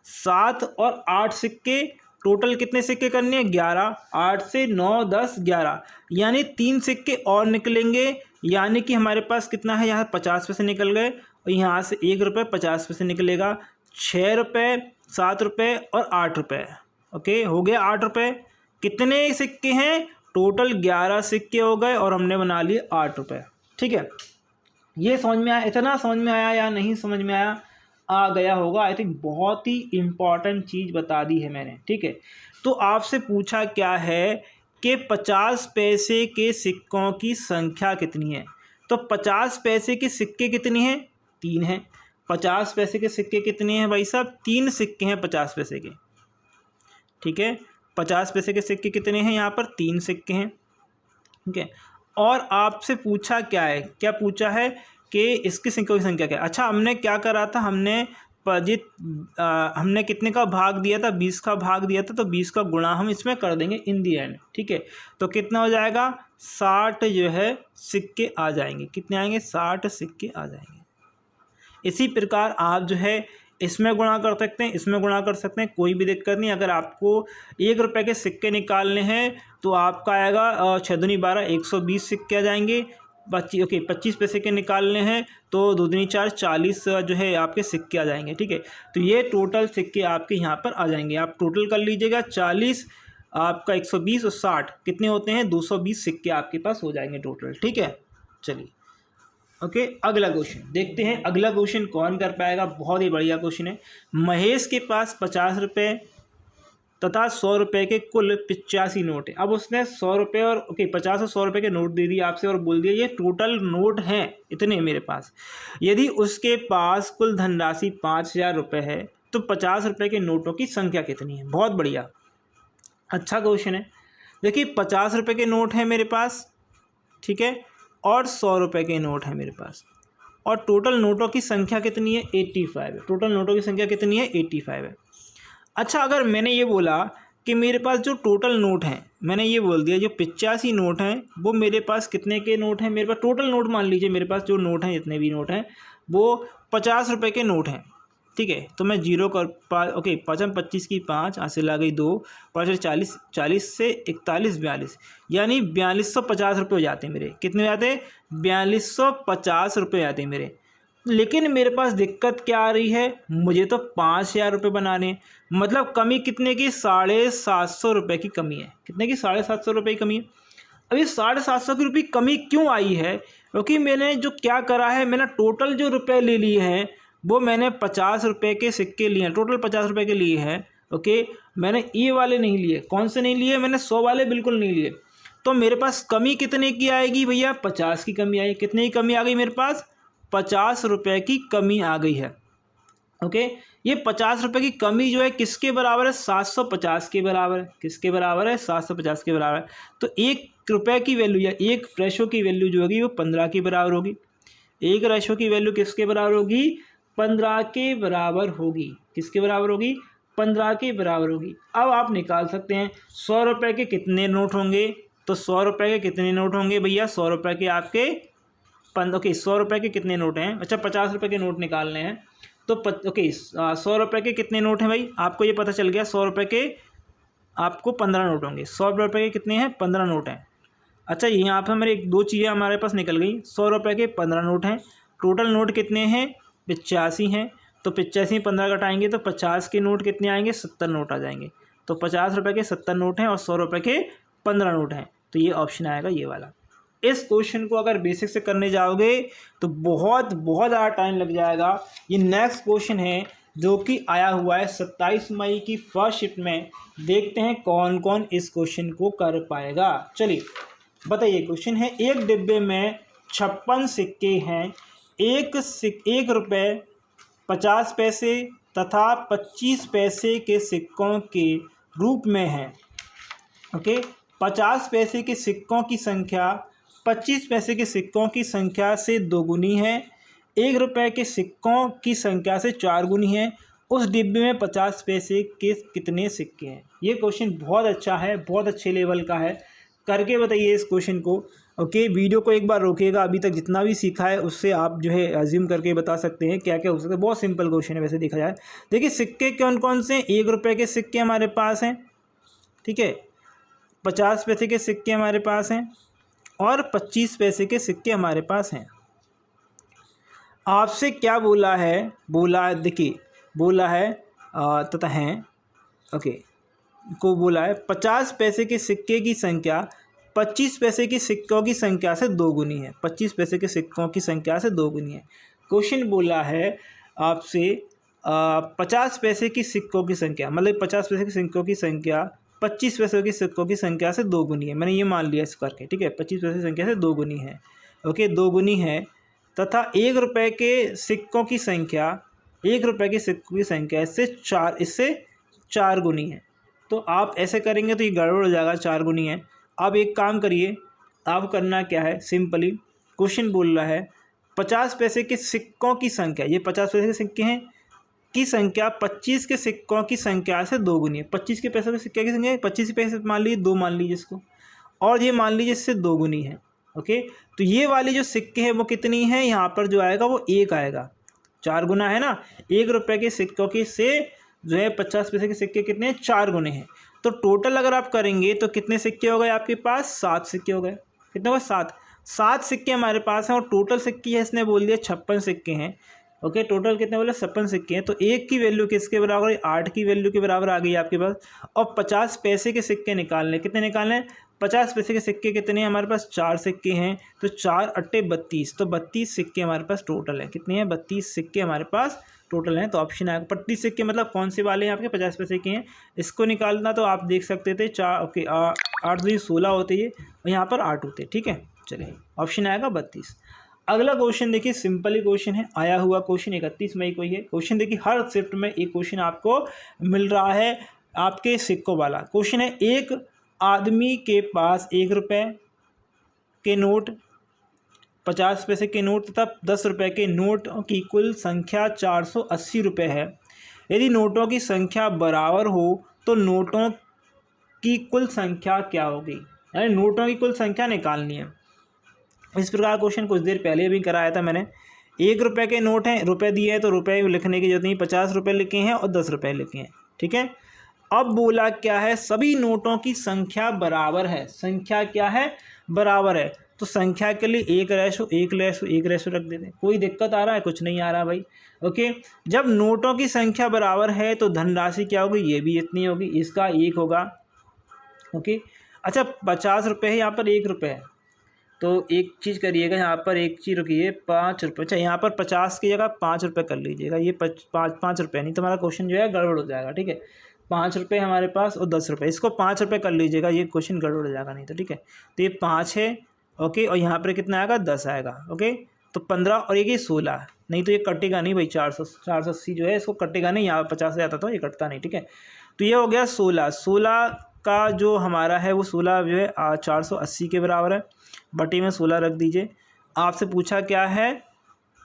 7 और 8 सिक्के, टोटल कितने सिक्के करने हैं, 11, 8 से 9 10 11, यानी 3 सिक्के और निकलेंगे, यानी कि हमारे पास कितना है, यहाँ 50 पैसे निकल गए और यहाँ से 1 रुपये 50 पैसे निकलेगा। ₹6, ₹7 और ₹8। ओके, हो गया ₹8। कितने सिक्के हैं? टोटल 11 सिक्के हो गए और हमने बना लिए ₹8। ठीक है, ये समझ में आया? इतना समझ में आया या नहीं समझ में आया? आ गया होगा आई थिंक। बहुत ही इम्पॉर्टेंट चीज़ बता दी है मैंने। ठीक है, तो आपसे पूछा क्या है कि 50 पैसे के सिक्कों की संख्या कितनी है। तो 50 पैसे के सिक्के कितने हैं? 3 हैं। 50 पैसे के सिक्के कितने हैं भाई साहब? 3 सिक्के हैं 50 पैसे के। ठीक है, 50 पैसे के सिक्के कितने हैं? यहाँ पर 3 सिक्के हैं। ठीक है, और आपसे पूछा क्या है? क्या पूछा है कि इसकी सिक्कों की संख्या क्या है। अच्छा, हमने क्या करा था? हमने कितने का भाग दिया था? 20 का भाग दिया था, तो 20 का गुणा हम इसमें कर देंगे इन दी एंड। ठीक है, तो कितना हो जाएगा? 60 जो है सिक्के आ जाएंगे। कितने आएंगे? 60 सिक्के आ जाएंगे। इसी प्रकार आप जो है इसमें गुणा कर सकते हैं, इसमें गुणा कर सकते हैं, कोई भी दिक्कत नहीं। अगर आपको ₹1 के सिक्के निकालने हैं तो आपका आएगा 6 दूनी 12, 120 सिक्के आ जाएंगे। 25 पैसे के निकालने हैं तो 2 दूनी 4, 40 जो है आपके सिक्के आ जाएंगे। ठीक है, तो ये टोटल सिक्के आपके यहाँ पर आ जाएंगे। आप टोटल कर लीजिएगा, 40 आपका 120 और 60 कितने होते हैं? 220 सिक्के आपके पास हो जाएंगे टोटल। ठीक है, चलिए ओके, अगला क्वेश्चन देखते हैं। अगला क्वेश्चन कौन कर पाएगा? बहुत ही बढ़िया क्वेश्चन है। महेश के पास ₹50 तथा ₹100 के कुल 85 नोट है। अब उसने ₹100 और 50 और ₹100 के नोट दे दिए आपसे और बोल दिया ये टोटल नोट हैं इतने मेरे पास। यदि उसके पास कुल धनराशि ₹5000 है तो ₹50 के नोटों की संख्या कितनी है? बहुत बढ़िया, अच्छा क्वेश्चन है। देखिए, ₹50 के नोट हैं मेरे पास, ठीक है, और ₹100 के नोट है मेरे पास, और टोटल नोटों की संख्या कितनी है? 85 है। टोटल नोटों की संख्या कितनी है? 85 है। अच्छा, अगर मैंने ये बोला कि मेरे पास जो टोटल नोट हैं, मैंने ये बोल दिया जो 85 नोट हैं वो मेरे पास कितने के नोट हैं? मेरे पास टोटल नोट मान लीजिए मेरे पास जो नोट हैं, जितने भी नोट हैं वो ₹50 के नोट हैं। ठीक है, तो मैं जीरो कर 25 की 5 हासिल आ गई 2, 5 40, 40 से 41 42, यानी ₹4250 हो जाते हैं मेरे। कितने हो जाते हैं? ₹4250 जाते हैं मेरे। लेकिन मेरे पास दिक्कत क्या आ रही है? मुझे तो ₹5000 बनाने हैं। मतलब कमी कितने की? ₹750 की कमी है। कितने की? ₹750 की कमी है। अब ये 750 की कमी क्यों आई है? क्योंकि मैंने जो क्या करा है, मैंने टोटल जो रुपए ले लिए हैं वो मैंने ₹50 के सिक्के लिए हैं, टोटल ₹50 के लिए हैं। ओके, मैंने ये वाले नहीं लिए। कौन से नहीं लिए? मैंने 100 वाले बिल्कुल नहीं लिए। तो मेरे पास कमी कितने की आएगी भैया? 50 की कमी आएगी। कितने की कमी आ गई मेरे पास? ₹50 की कमी आ गई है। ओके, ये ₹50 की कमी जो है किसके बराबर है? 750 के बराबर है। किसके बराबर है? 750 के बराबर है। तो ₹1 की वैल्यू या एक रेशो की वैल्यू जो होगी वो 15 के बराबर होगी। एक रेशो की वैल्यू किसके बराबर होगी? 15 के बराबर होगी। किसके बराबर होगी? 15 के बराबर होगी। अब आप निकाल सकते हैं ₹100 के कितने नोट होंगे। तो ₹100 के कितने नोट होंगे भैया? ₹100 के आपके ₹100 के कितने नोट हैं? अच्छा, ₹50 के नोट निकालने हैं तो ₹100 के कितने नोट हैं भाई? आपको ये पता चल गया। ₹100 के आपको 15 नोट होंगे। ₹100 के कितने हैं? 15 नोट हैं। अच्छा, यहाँ पर हमारे 2 चीज़ें हमारे पास निकल गई। ₹100 के 15 नोट हैं। टोटल नोट कितने हैं? 85 हैं। तो 85 15 घटाएंगे तो 50 के नोट कितने आएंगे? 70 नोट आ जाएंगे। तो ₹50 के 70 नोट हैं और ₹100 के 15 नोट हैं। तो ये ऑप्शन आएगा ये वाला। इस क्वेश्चन को अगर बेसिक से करने जाओगे तो बहुत ज़्यादा टाइम लग जाएगा। ये नेक्स्ट क्वेश्चन है जो कि आया हुआ है 27 मई की फर्स्ट शिफ्ट में। देखते हैं कौन कौन इस क्वेश्चन को कर पाएगा। चलिए बताइए, क्वेश्चन है एक डिब्बे में 56 सिक्के हैं। ₹1 50 पैसे तथा 25 पैसे के सिक्कों के रूप में है। ओके, 50 पैसे के सिक्कों की संख्या 25 पैसे के सिक्कों की संख्या से 2 गुनी है। ₹1 के सिक्कों की संख्या से 4 गुनी है। उस डिब्बे में 50 पैसे के कितने सिक्के हैं? ये क्वेश्चन बहुत अच्छा है, बहुत अच्छे लेवल का है। करके बताइए इस क्वेश्चन को। ओके, वीडियो को एक बार रोकिएगा। अभी तक जितना भी सीखा है उससे आप जो है अज्यूम करके बता सकते हैं क्या क्या हो सकता है। बहुत सिंपल क्वेश्चन है वैसे देखा जाए। देखिए, सिक्के कौन कौन से? ₹1 के सिक्के हमारे पास हैं, ठीक है, 50 पैसे के सिक्के हमारे पास हैं और 25 पैसे के सिक्के हमारे पास हैं। आपसे क्या बोला है? बोला है देखिए बोला है तथा हैं ओके को बोला है 50 पैसे के सिक्के की संख्या 25 पैसे के सिक्कों की संख्या से दोगुनी है। 25 पैसे के सिक्कों की संख्या से दोगुनी है। क्वेश्चन बोला है आपसे 50 पैसे की सिक्कों की संख्या, मतलब 50 पैसे के सिक्कों की संख्या 25 पैसे की सिक्कों की संख्या से दोगुनी है। मैंने ये मान लिया इस करके, ठीक है। 25 पैसे की संख्या से दोगुनी है, ओके, दोगुनी है तथा 1 रुपये के सिक्कों की संख्या 1 रुपये के सिक्कों की संख्या इससे 4 गुनी है। तो आप ऐसे करेंगे तो ये गड़बड़ हो जाएगा, 4 गुनी है। अब एक काम करिए, आप करना क्या है, सिंपली क्वेश्चन बोल रहा है 50 पैसे के सिक्कों की संख्या, ये 50 पैसे के सिक्के हैं की संख्या 25 के सिक्कों की संख्या से दोगुनी है। 25 के पैसों के सिक्के की संख्या 25 पैसे मान लीजिए, 2 मान लीजिए इसको, और ये मान लीजिए इससे दोगुनी है, ओके। तो ये वाली जो सिक्के हैं वो कितनी है, यहाँ पर जो आएगा वो 1 आएगा, 4 गुना है ना। 1 रुपये के सिक्कों की से जो है 50 पैसे के सिक्के कितने हैं, 4 गुने हैं। तो टोटल अगर आप करेंगे तो कितने सिक्के हो गए आपके पास, 7 सिक्के हो गए। कितने हो गए, 7 सिक्के हमारे पास हैं। और टोटल सिक्के है इसने बोल दिया 56 सिक्के हैं, ओके। टोटल कितने बोले, 56 सिक्के हैं। तो 1 की वैल्यू किसके बराबर है, 8 की वैल्यू के बराबर आ गई आपके पास। और 50 पैसे के सिक्के निकालने, कितने निकालने हैं, 50 पैसे के सिक्के कितने हैं हमारे पास, 4 सिक्के हैं। तो 4 अट्टे 32, तो 32 सिक्के हमारे पास टोटल है। कितने हैं, 32 सिक्के हमारे पास टोटल हैं। तो ऑप्शन आएगा 32 सिक्के, मतलब कौन से वाले हैं आपके, 50 पैसे के हैं। इसको निकालना तो आप देख सकते थे, 4 ओके 8 2 16 होते हैं और यहाँ पर 8 होते हैं, ठीक है। चलिए ऑप्शन आएगा 32। अगला क्वेश्चन देखिए, सिंपल ही क्वेश्चन है, आया हुआ क्वेश्चन 31 मई को ही है। क्वेश्चन देखिए, हर शिफ्ट में एक क्वेश्चन आपको मिल रहा है आपके सिक्कों वाला। क्वेश्चन है, एक आदमी के पास 1 रुपये के नोट, 50 पैसे के नोट तथा 10 रुपये के नोट की कुल संख्या 480 रुपये है। यदि नोटों की संख्या बराबर हो तो नोटों की कुल संख्या क्या होगी, यानी नोटों की कुल संख्या निकालनी है। इस प्रकार क्वेश्चन कुछ देर पहले भी कराया था मैंने। 1 रुपये के नोट हैं, रुपये दिए हैं तो रुपये लिखने की जरूरत नहीं, 50 रुपये लिखे हैं और 10 रुपये लिखे हैं, ठीक है। अब बोला क्या है, सभी नोटों की संख्या बराबर है। संख्या क्या है, बराबर है। तो संख्या के लिए 1:1:1 रख देते हैं। कोई दिक्कत आ रहा है, कुछ नहीं आ रहा भाई, ओके। जब नोटों की संख्या बराबर है तो धनराशि क्या होगी, ये भी इतनी होगी, इसका 1 होगा, ओके। अच्छा 50 रुपये है, यहाँ पर 1 रुपये है, तो एक चीज़ करिएगा, यहाँ पर एक चीज़ रुकिए, 5 रुपये। अच्छा यहाँ पर 50 की जगह 5 रुपये कर लीजिएगा, ये 5 रुपये, नहीं तो हमारा क्वेश्चन जो है गड़बड़ हो जाएगा, ठीक है। 5 रुपये हमारे पास और 10 रुपये, इसको 5 रुपये कर लीजिएगा, ये क्वेश्चन गड़बड़ हो जाएगा नहीं तो, ठीक है। तो ये 5 है, ओके, और यहाँ पर कितना आएगा, 10 आएगा, ओके। तो 15 और ये 16, नहीं तो ये कटेगा नहीं भाई, 480 जो है इसको कटेगा नहीं, यहाँ 50 से आता तो ये कटता नहीं, ठीक है। तो ये हो गया 16 का जो हमारा है वो 16 जो है 480 के बराबर है, बटे में 16 रख दीजिए। आपसे पूछा क्या है,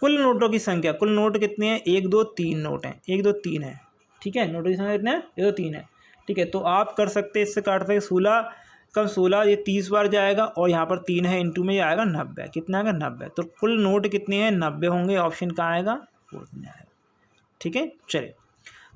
कुल नोटों की संख्या, कुल नोट कितने हैं, 1 2 3 नोट हैं, 1 2 3 है, ठीक है। नोटों की संख्या कितने हैं, 1 2 3 है, ठीक है। तो आप कर सकते हैं, इससे काट सकते 16 कम 16, ये 30 बार जाएगा और यहाँ पर 3 है, इंटू में ये आएगा 90, कितना आएगा 90। तो कुल नोट कितने हैं, 90 होंगे, ऑप्शन कहाँ आएगा, 4 में आएगा, ठीक है। चलिए,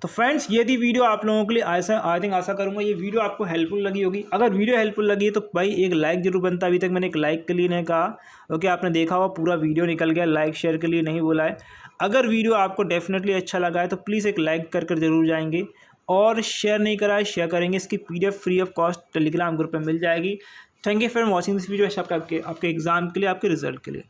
तो फ्रेंड्स ये थी वीडियो आप लोगों के लिए। आशा करूँगा ये वीडियो आपको हेल्पफुल लगी होगी। अगर वीडियो हेल्पफुल लगी है तो भाई एक लाइक जरूर बनता। अभी तक मैंने एक लाइक के लिए नहीं कहा, ओके, आपने देखा हुआ पूरा वीडियो निकल गया, लाइक शेयर के लिए नहीं बोला है। अगर वीडियो आपको डेफिनेटली अच्छा लगा है तो प्लीज़ एक लाइक कर जरूर जाएंगे, और शेयर नहीं करा है शेयर करेंगे। इसकी PDF free of cost Telegram group में मिल जाएगी। Thank you for watching this video. आपके एग्जाम के लिए, आपके रिजल्ट के लिए।